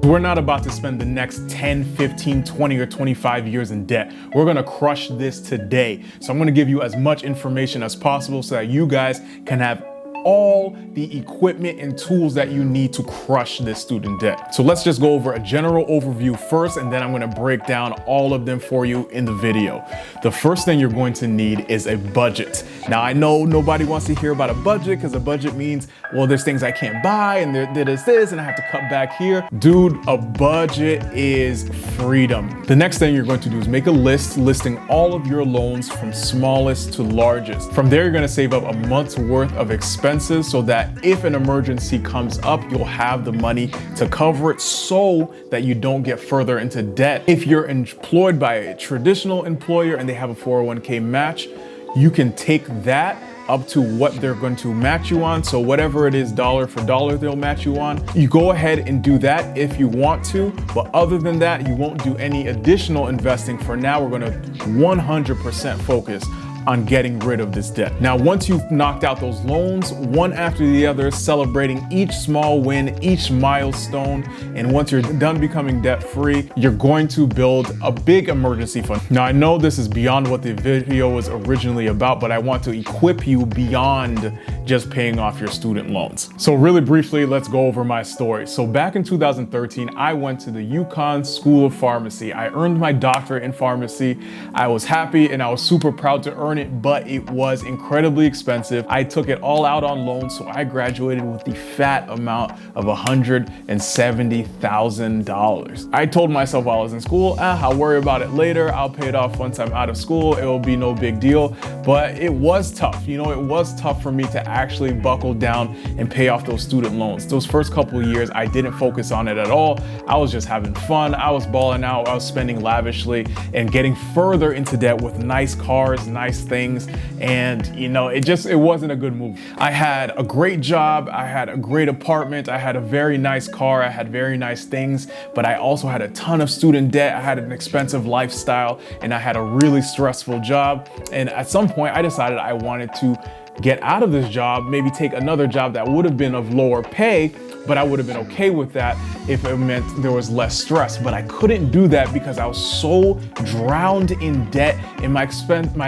We're not about to spend the next 10, 15, 20, or 25 years in debt. We're gonna crush this today. So I'm gonna give you as much information as possible so that you guys can have all the equipment and tools that you need to crush this student debt. So let's just go over a general overview first, and then I'm gonna break down all of them for you in the video. The first thing you're going to need is a budget. Now, I know nobody wants to hear about a budget because a budget means, well, there's things I can't buy and there's this and I have to cut back here. Dude, a budget is freedom. The next thing you're going to do is make a list listing all of your loans from smallest to largest. From there, you're gonna save up a month's worth of expenses so that if an emergency comes up, you'll have the money to cover it so that you don't get further into debt. If you're employed by a traditional employer and they have a 401k match, you can take that up to what they're going to match you on. So whatever it is, dollar for dollar, they'll match you on. You go ahead and do that if you want to, but other than that, you won't do any additional investing. For now, we're gonna 100% focus on getting rid of this debt. Now, once you've knocked out those loans, one after the other, celebrating each small win, each milestone, and once you're done becoming debt-free, you're going to build a big emergency fund. Now, I know this is beyond what the video was originally about, but I want to equip you beyond just paying off your student loans. So really briefly, let's go over my story. So back in 2013, I went to the UConn School of Pharmacy. I earned my doctorate in pharmacy. I was happy and I was super proud to earn it, but it was incredibly expensive. I took it all out on loans, so I graduated with the fat amount of $170,000. I told myself while I was in school, I'll worry about it later. I'll pay it off once I'm out of school. It will be no big deal. But it was tough. You know, it was tough for me to actually buckle down and pay off those student loans. Those first couple of years, I didn't focus on it at all. I was just having fun. I was balling out. I was spending lavishly and getting further into debt with nice cars, nice things, and you know, it wasn't a good move. I had a great job, I had a great apartment, I had a very nice car, I had very nice things, but I also had a ton of student debt. I had an expensive lifestyle, and I had a really stressful job. And at some point, I decided I wanted to get out of this job, maybe take another job that would have been of lower pay, but I would have been okay with that if it meant there was less stress. But I couldn't do that because I was so drowned in debt and my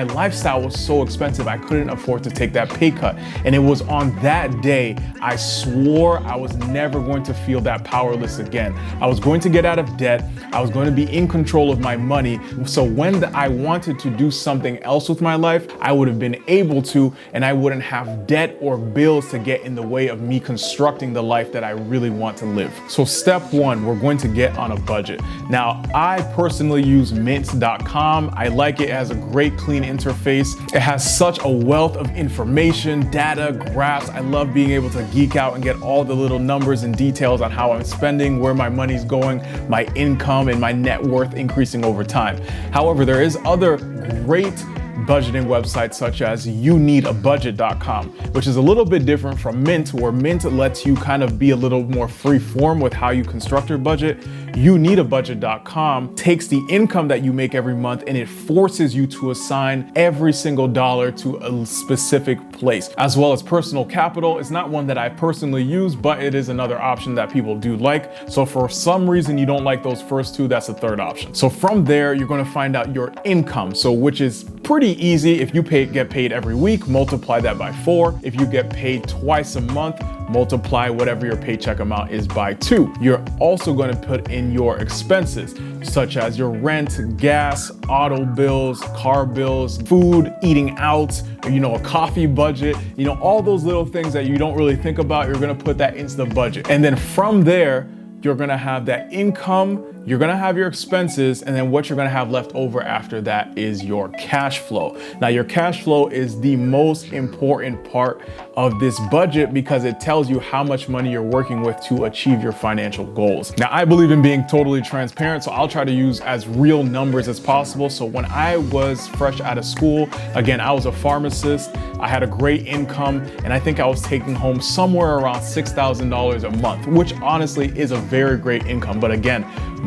lifestyle was so expensive. I couldn't afford to take that pay cut. And it was on that day I swore I was never going to feel that powerless again. I was going to get out of debt. I was going to be in control of my money. So when I wanted to do something else with my life, I would have been able to, and I wouldn't have debt or bills to get in the way of me constructing the life that I really want to live. So step one, we're going to get on a budget. Now, I personally use mint.com. I like it. It has a great clean interface. It has such a wealth of information, data, graphs. I love being able to geek out and get all the little numbers and details on how I'm spending, where my money's going, my income, and my net worth increasing over time. However, there is other great budgeting websites such as youneedabudget.com, which is a little bit different from Mint, where Mint lets you kind of be a little more free form with how you construct your budget. Youneedabudget.com takes the income that you make every month and it forces you to assign every single dollar to a specific place, as well as personal capital. It's not one that I personally use, but it is another option that people do like. So for some reason you don't like those first two, that's the third option. So from there, you're going to find out your income, so which is pretty easy. If you get paid every week, multiply that by 4. If you get paid twice a month, multiply whatever your paycheck amount is by 2. You're also going to put in your expenses, such as your rent, gas, auto bills, car bills, food, eating out, you know, a coffee budget, you know, all those little things that you don't really think about, you're going to put that into the budget. And then from there, you're going to have that income, you're going to have your expenses, and then what you're going to have left over after that is your cash flow. Now, your cash flow is the most important part of this budget because it tells you how much money you're working with to achieve your financial goals. Now, I believe in being totally transparent, so I'll try to use as real numbers as possible. So when I was fresh out of school, again, I was a pharmacist, I had a great income, and I think I was taking home somewhere around $6,000 a month, which honestly is a very great income. But again,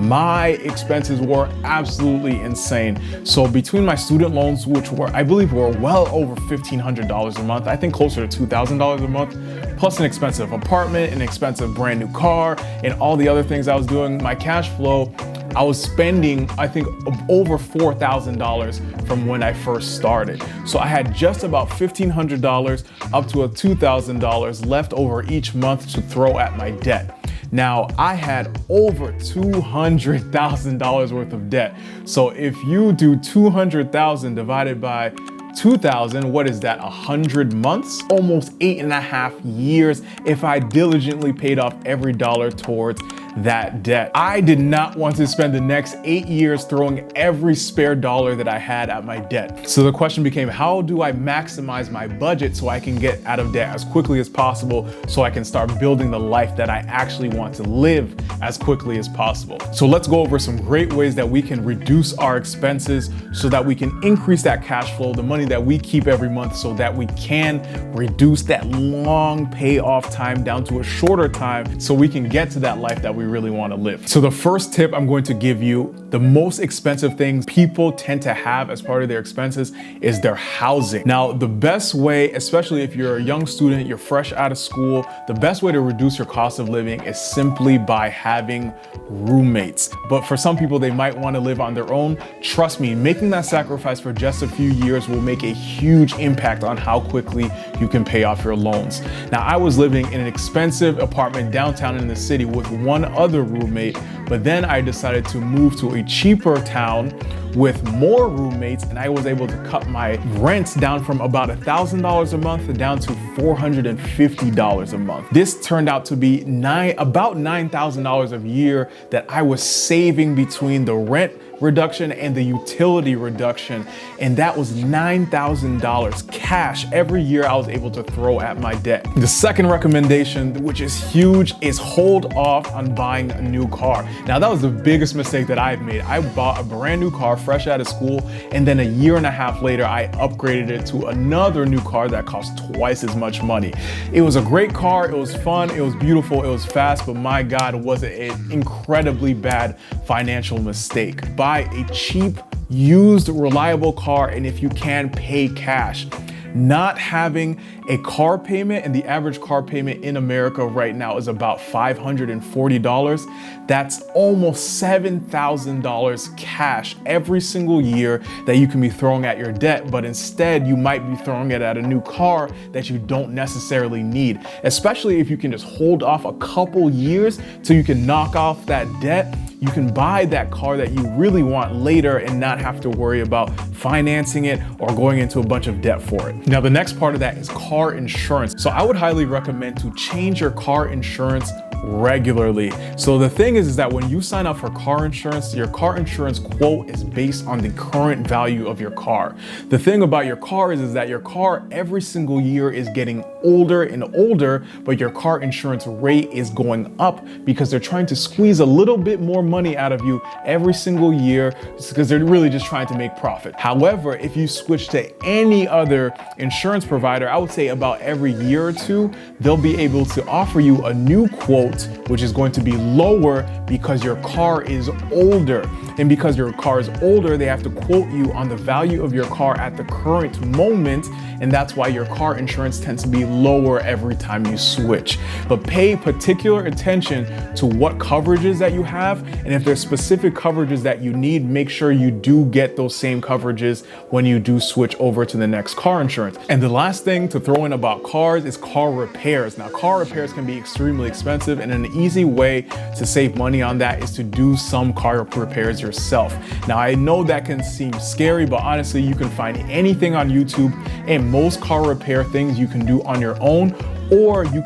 my expenses were absolutely insane. So between my student loans, which were, I believe were well over $1,500 a month, I think closer to $2,000 a month, plus an expensive apartment, an expensive brand new car, and all the other things I was doing, my cash flow, I was spending, I think, over $4,000 from when I first started. So I had just about $1,500 up to $2,000 left over each month to throw at my debt. Now, I had over $200,000 worth of debt. So if you do 200,000 divided by 2,000, what is that, 100 months? Almost 8.5 years if I diligently paid off every dollar towards that debt. I did not want to spend the next 8 years throwing every spare dollar that I had at my debt. So the question became, how do I maximize my budget so I can get out of debt as quickly as possible, so I can start building the life that I actually want to live as quickly as possible? So let's go over some great ways that we can reduce our expenses so that we can increase that cash flow, the money that we keep every month, so that we can reduce that long payoff time down to a shorter time so we can get to that life that we really want to live. So the first tip I'm going to give you, the most expensive things people tend to have as part of their expenses is their housing. Now, the best way, especially if you're a young student, you're fresh out of school, the best way to reduce your cost of living is simply by having roommates. But for some people, they might want to live on their own. Trust me, making that sacrifice for just a few years will make a huge impact on how quickly you can pay off your loans. Now, I was living in an expensive apartment downtown in the city with one other roommate, but then I decided to move to a cheaper town with more roommates, and I was able to cut my rents down from about $1,000 a month down to $450 a month. This turned out to be about $9,000 a year that I was saving between the rent reduction and the utility reduction, and that was $9,000 cash every year I was able to throw at my debt. The second recommendation, which is huge, is hold off on buying a new car. Now, that was the biggest mistake that I've made. I bought a brand new car fresh out of school, and then a year and a half later I upgraded it to another new car that cost twice as much money. It was a great car, it was fun, it was beautiful, it was fast, but my God, was it an incredibly bad financial mistake. Buy a cheap, used, reliable car, and if you can, pay cash. Not having a car payment, and the average car payment in America right now is about $540. That's almost $7,000 cash every single year that you can be throwing at your debt, but instead you might be throwing it at a new car that you don't necessarily need, especially if you can just hold off a couple years so you can knock off that debt. You can buy that car that you really want later and not have to worry about financing it or going into a bunch of debt for it. Now, the next part of that is car insurance. So I would highly recommend to change your car insurance regularly. So the thing is that when you sign up for car insurance, your car insurance quote is based on the current value of your car. The thing about your car is that your car every single year is getting older and older, but your car insurance rate is going up because they're trying to squeeze a little bit more money out of you every single year because they're really just trying to make profit. However, if you switch to any other insurance provider, I would say about every year or two, they'll be able to offer you a new quote, which is going to be lower because your car is older. And because your car is older, they have to quote you on the value of your car at the current moment. And that's why your car insurance tends to be lower every time you switch. But pay particular attention to what coverages that you have. And if there's specific coverages that you need, make sure you do get those same coverages when you do switch over to the next car insurance. And the last thing to throw in about cars is car repairs. Now, car repairs can be extremely expensive, and an easy way to save money on that is to do some car repairs yourself. Now, I know that can seem scary, but honestly, you can find anything on YouTube, and most car repair things you can do on your own, or you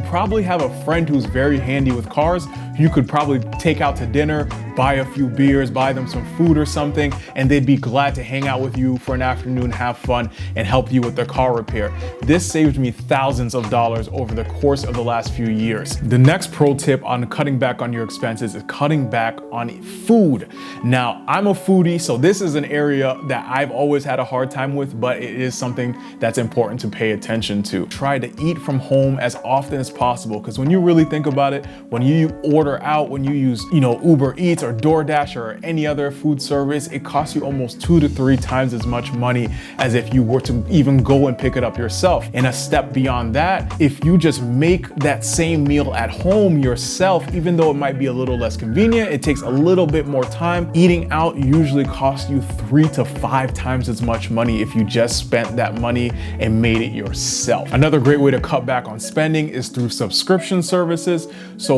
probably have a friend who's very handy with cars. You could probably take out to dinner, buy a few beers, buy them some food or something, and they'd be glad to hang out with you for an afternoon, have fun, and help you with their car repair. This saved me thousands of dollars over the course of the last few years. The next pro tip on cutting back on your expenses is cutting back on food. Now, I'm a foodie, so this is an area that I've always had a hard time with, but it is something that's important to pay attention to. Try to eat from home as often as possible, because when you really think about it, when you order out, when you use, Uber Eats Eats or DoorDash or any other food service, it costs you almost 2 to 3 times as much money as if you were to even go and pick it up yourself. And a step beyond that, if you just make that same meal at home yourself, even though it might be a little less convenient, it takes a little bit more time. Eating out usually costs you 3 to 5 times as much money if you just spent that money and made it yourself. Another great way to cut back on spending is through subscription services. So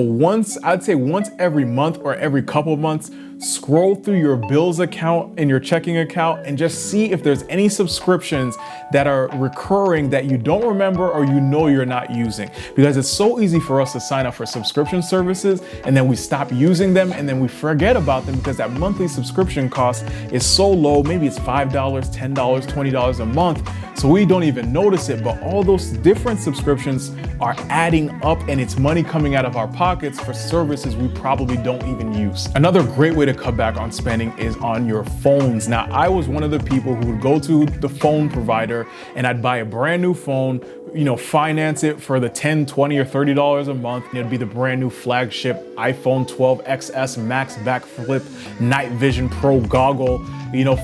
I'd say once every month or every couple of months, scroll through your bills account and your checking account and just see if there's any subscriptions that are recurring that you don't remember or you know you're not using. Because it's so easy for us to sign up for subscription services and then we stop using them and then we forget about them because that monthly subscription cost is so low. Maybe it's $5, $10, $20 a month. So we don't even notice it, but all those different subscriptions are adding up and it's money coming out of our pockets for services we probably don't even use. Another great way to cut back on spending is on your phones. Now, I was one of the people who would go to the phone provider and I'd buy a brand new phone, finance it for the $10, $20, or $30 a month. It'd be the brand new flagship iPhone 12 XS Max backflip night vision pro goggle,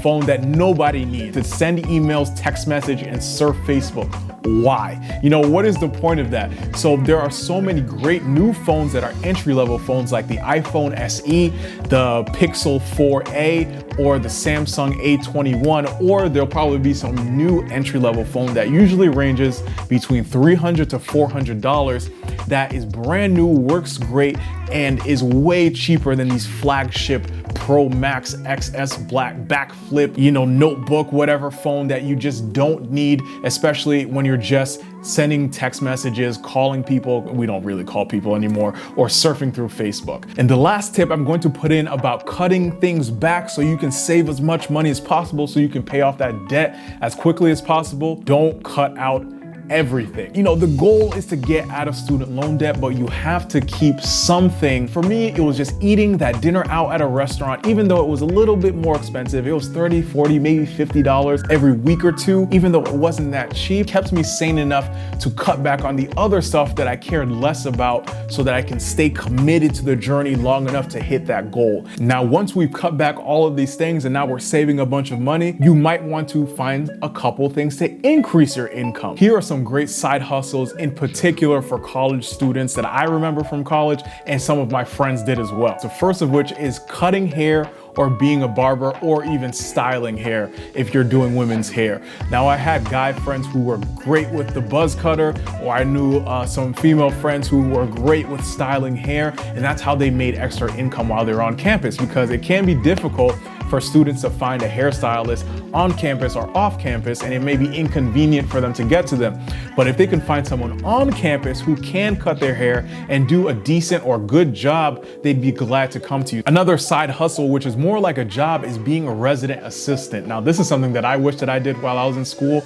phone that nobody needs to send emails, text message, and surf Facebook. Why? What is the point of that? So there are so many great new phones that are entry-level phones like the iPhone SE, the Pixel 4a, or the Samsung A21, or there'll probably be some new entry-level phone that usually ranges between $300 to $400 that is brand new, works great, and is way cheaper than these flagship Pro Max XS black backflip, notebook, whatever phone that you just don't need, especially when you're just sending text messages, calling people. We don't really call people anymore, or surfing through Facebook. And the last tip I'm going to put in about cutting things back so you can save as much money as possible so you can pay off that debt as quickly as possible. Don't cut out everything. The goal is to get out of student loan debt, but you have to keep something. For me, it was just eating that dinner out at a restaurant, even though it was a little bit more expensive. It was $30, $40, maybe $50 every week or two, even though it wasn't that cheap, kept me sane enough to cut back on the other stuff that I cared less about so that I can stay committed to the journey long enough to hit that goal. Now, once we've cut back all of these things and now we're saving a bunch of money, you might want to find a couple things to increase your income. Here are some great side hustles in particular for college students that I remember from college and some of my friends did as well. So first of which is cutting hair or being a barber or even styling hair if you're doing women's hair. Now, I had guy friends who were great with the buzz cutter, or I knew some female friends who were great with styling hair, and that's how they made extra income while they're on campus, because it can be difficult for students to find a hairstylist on campus or off campus, and it may be inconvenient for them to get to them. But if they can find someone on campus who can cut their hair and do a decent or good job, they'd be glad to come to you. Another side hustle, which is more like a job, is being a resident assistant. Now, this is something that I wish that I did while I was in school.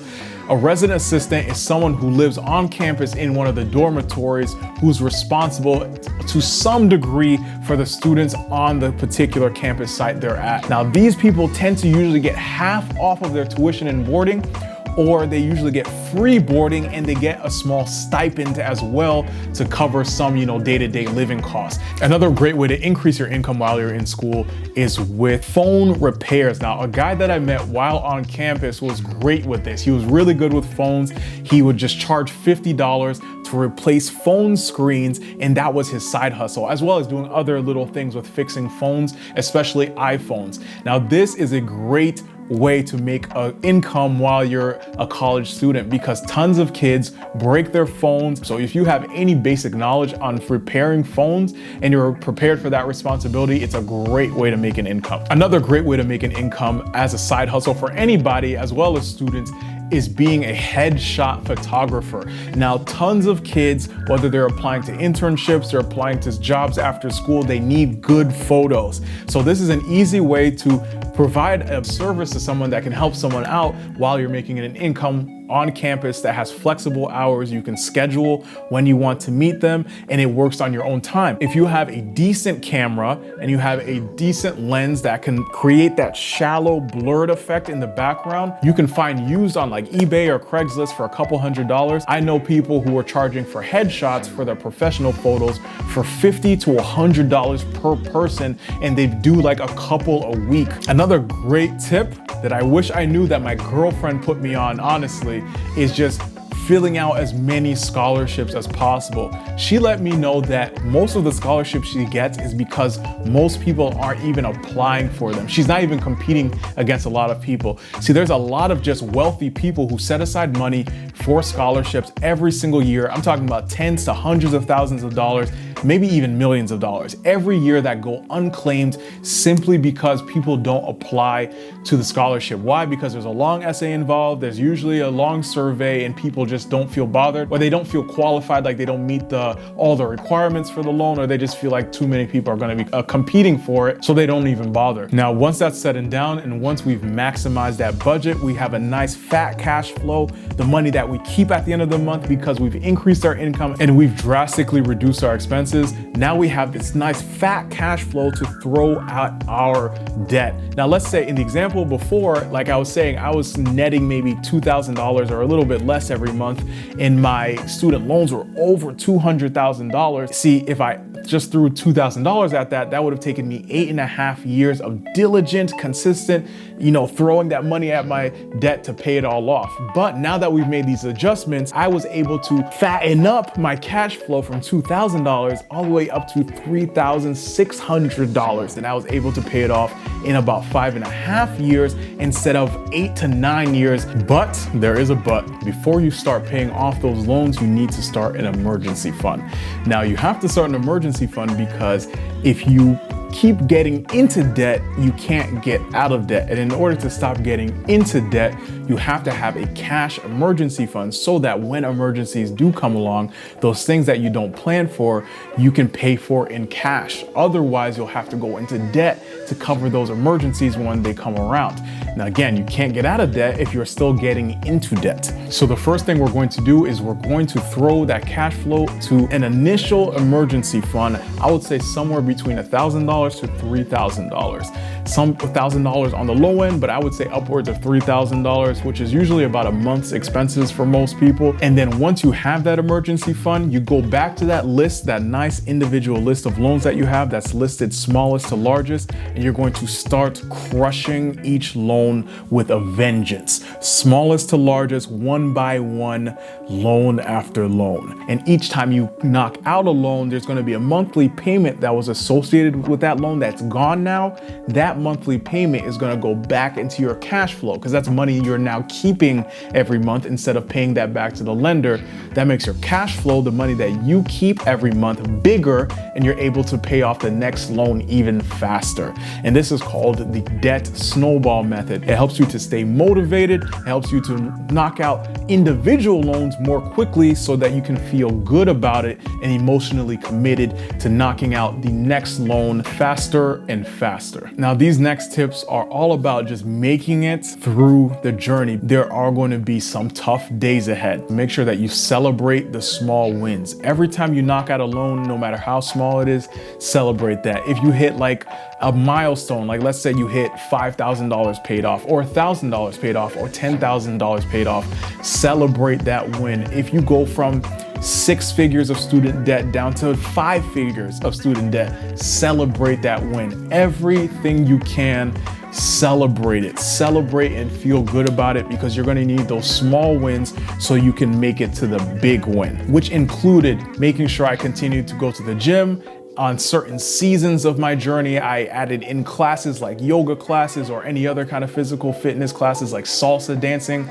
A resident assistant is someone who lives on campus in one of the dormitories, who's responsible to some degree for the students on the particular campus site they're at. Now, these people tend to usually get half off of their tuition and boarding, or they usually get free boarding and they get a small stipend as well to cover some, day-to-day living costs. Another great way to increase your income while you're in school is with phone repairs. Now, a guy that I met while on campus was great with this. He was really good with phones. He would just charge $50 to replace phone screens, and that was his side hustle, as well as doing other little things with fixing phones, especially iPhones. Now, this is a great way to make an income while you're a college student, because tons of kids break their phones. So if you have any basic knowledge on repairing phones and you're prepared for that responsibility, it's a great way to make an income. Another great way to make an income as a side hustle for anybody, as well as students, is being a headshot photographer. Now, tons of kids, whether they're applying to internships, they're applying to jobs after school, they need good photos. So this is an easy way to provide a service to someone that can help someone out while you're making an income on campus that has flexible hours. You can schedule when you want to meet them, and it works on your own time. If you have a decent camera and you have a decent lens that can create that shallow blurred effect in the background, you can find used on like eBay or Craigslist for a couple $100s. I know people who are charging for headshots for their professional photos for $50 to $100 per person, and they do like a couple a week. Another great tip that I wish I knew that my girlfriend put me on, honestly, is just filling out as many scholarships as possible. She let me know that most of the scholarships she gets is because most people aren't even applying for them. She's not even competing against a lot of people. See, there's a lot of just wealthy people who set aside money for scholarships every single year. I'm talking about tens to hundreds of thousands of dollars, maybe even millions of dollars every year that go unclaimed simply because people don't apply to the scholarship. Why? Because there's a long essay involved, there's usually a long survey, and people just don't feel bothered, or they don't feel qualified, like they don't meet all the requirements for the loan, or they just feel like too many people are going to be competing for it, so they don't even bother. Now, once that's said and done, and once we've maximized that budget, we have a nice fat cash flow, the money that we keep at the end of the month because we've increased our income and we've drastically reduced our expenses. Now we have this nice fat cash flow to throw at our debt. Now, let's say in the example before, like I was saying, I was netting maybe $2,000 or a little bit less every month, and my student loans were over $200,000. See, if I just threw $2,000 at that, that would have taken me 8.5 years of diligent, consistent, throwing that money at my debt to pay it all off. But now that we've made these adjustments, I was able to fatten up my cash flow from $2,000 all the way up to $3,600. And I was able to pay it off in about 5.5 years instead of 8 to 9 years. But there is a but. Before you start paying off those loans, you need to start an emergency fund. Now, you have to start an emergency fund because if you keep getting into debt, you can't get out of debt. And in order to stop getting into debt, you have to have a cash emergency fund so that when emergencies do come along, those things that you don't plan for, you can pay for in cash. Otherwise, you'll have to go into debt to cover those emergencies when they come around. Now, again, you can't get out of debt if you're still getting into debt. So the first thing we're going to do is we're going to throw that cash flow to an initial emergency fund. I would say somewhere between $1,000 to $3,000. Some $1,000 on the low end, but I would say upwards of $3,000, which is usually about a month's expenses for most people. And then once you have that emergency fund, you go back to that list, that nice individual list of loans that you have that's listed smallest to largest, and you're going to start crushing each loan with a vengeance. Smallest to largest, one by one, loan after loan. And each time you knock out a loan, there's going to be a monthly payment that was associated with that loan that's gone now. That monthly payment is going to go back into your cash flow because that's money you're now keeping every month instead of paying that back to the lender. That makes your cash flow, the money that you keep every month, bigger, and you're able to pay off the next loan even faster. And this is called the debt snowball method. It helps you to stay motivated. It helps you to knock out individual loans more quickly so that you can feel good about it and emotionally committed to knocking out the next loan faster and faster. Now, these next tips are all about just making it through the journey. There are going to be some tough days ahead. Make sure that you celebrate the small wins. Every time you knock out a loan, no matter how small it is, celebrate that. If you hit like a milestone, like let's say you hit $5,000 paid off or $1,000 paid off or $10,000 paid off, celebrate that win. If you go from 6 figures of student debt down to 5 figures of student debt, celebrate that win. Everything you can, celebrate it. Celebrate and feel good about it because you're going to need those small wins so you can make it to the big win, which included making sure I continued to go to the gym. On certain seasons of my journey, I added in classes like yoga classes or any other kind of physical fitness classes like salsa dancing.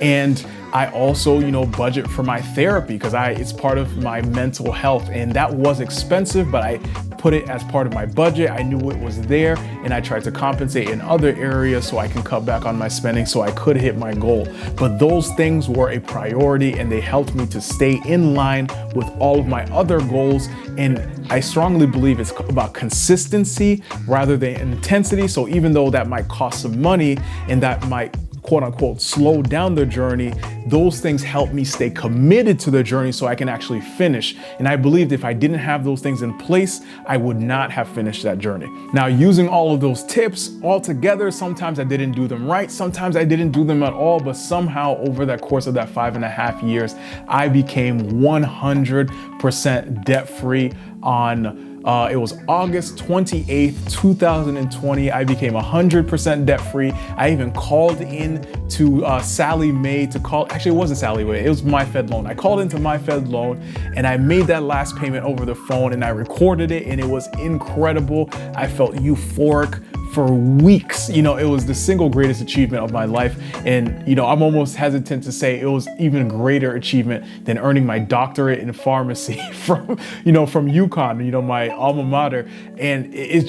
And I also, budget for my therapy because it's part of my mental health, and that was expensive, but I put it as part of my budget. I knew it was there, and I tried to compensate in other areas so I can cut back on my spending so I could hit my goal. But those things were a priority, and they helped me to stay in line with all of my other goals. And I strongly believe it's about consistency rather than intensity. So even though that might cost some money and that might quote unquote slow down the journey, those things help me stay committed to the journey so I can actually finish. And I believed if I didn't have those things in place, I would not have finished that journey. Now, using all of those tips all together, sometimes I didn't do them right, sometimes I didn't do them at all, but somehow over that course of that 5.5 years, I became 100% debt-free on it was August 28th, 2020. I became 100% debt-free. I even called in to Sally Mae to call, actually it wasn't Sally Mae, it was My Fed Loan. I called into My Fed Loan and I made that last payment over the phone and I recorded it and it was incredible. I felt euphoric for weeks. You know, it was the single greatest achievement of my life. And, you know, I'm almost hesitant to say it was even greater achievement than earning my doctorate in pharmacy from UConn, you know, my alma mater. And it was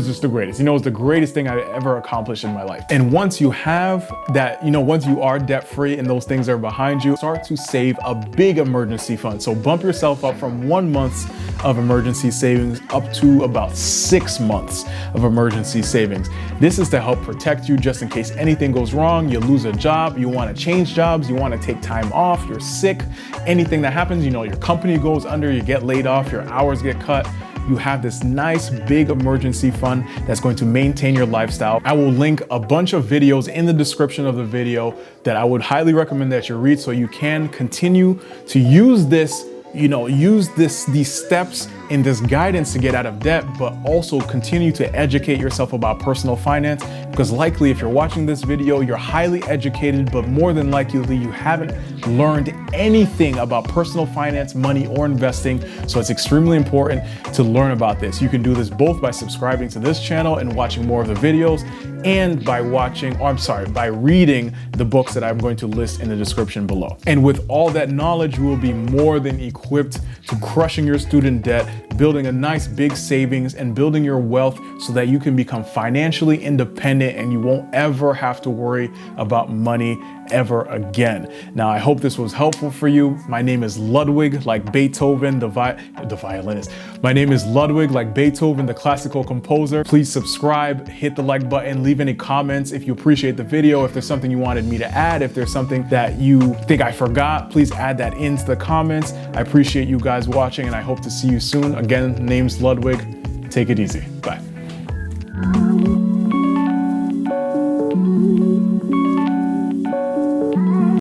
just the greatest. You know, it was the greatest thing I ever accomplished in my life. And once you have that, you know, once you are debt free and those things are behind you, start to save a big emergency fund. So bump yourself up from 1 month of emergency savings up to about 6 months of emergency savings. This is to help protect you just in case anything goes wrong, you lose a job, you want to change jobs, you want to take time off, you're sick, anything that happens, you know, your company goes under, you get laid off, your hours get cut. You have this nice big emergency fund that's going to maintain your lifestyle. I will link a bunch of videos in the description of the video that I would highly recommend that you read so you can continue to use this, you know, these steps and this guidance to get out of debt, but also continue to educate yourself about personal finance, because likely if you're watching this video, you're highly educated, but more than likely you haven't learned anything about personal finance, money, or investing. So it's extremely important to learn about this. You can do this both by subscribing to this channel and watching more of the videos, and by by reading the books that I'm going to list in the description below. And with all that knowledge, you will be more than equipped to crushing your student debt, building a nice big savings, and building your wealth so that you can become financially independent and you won't ever have to worry about money ever again. Now, I hope this was helpful for you. My name is Ludwig, like Beethoven, the violinist. My name is Ludwig, like Beethoven, the classical composer. Please subscribe, hit the like button, leave any comments if you appreciate the video, if there's something you wanted me to add, if there's something that you think I forgot, please add that into the comments. I appreciate you guys watching and I hope to see you soon. Again, name's Ludwig. Take it easy. Bye.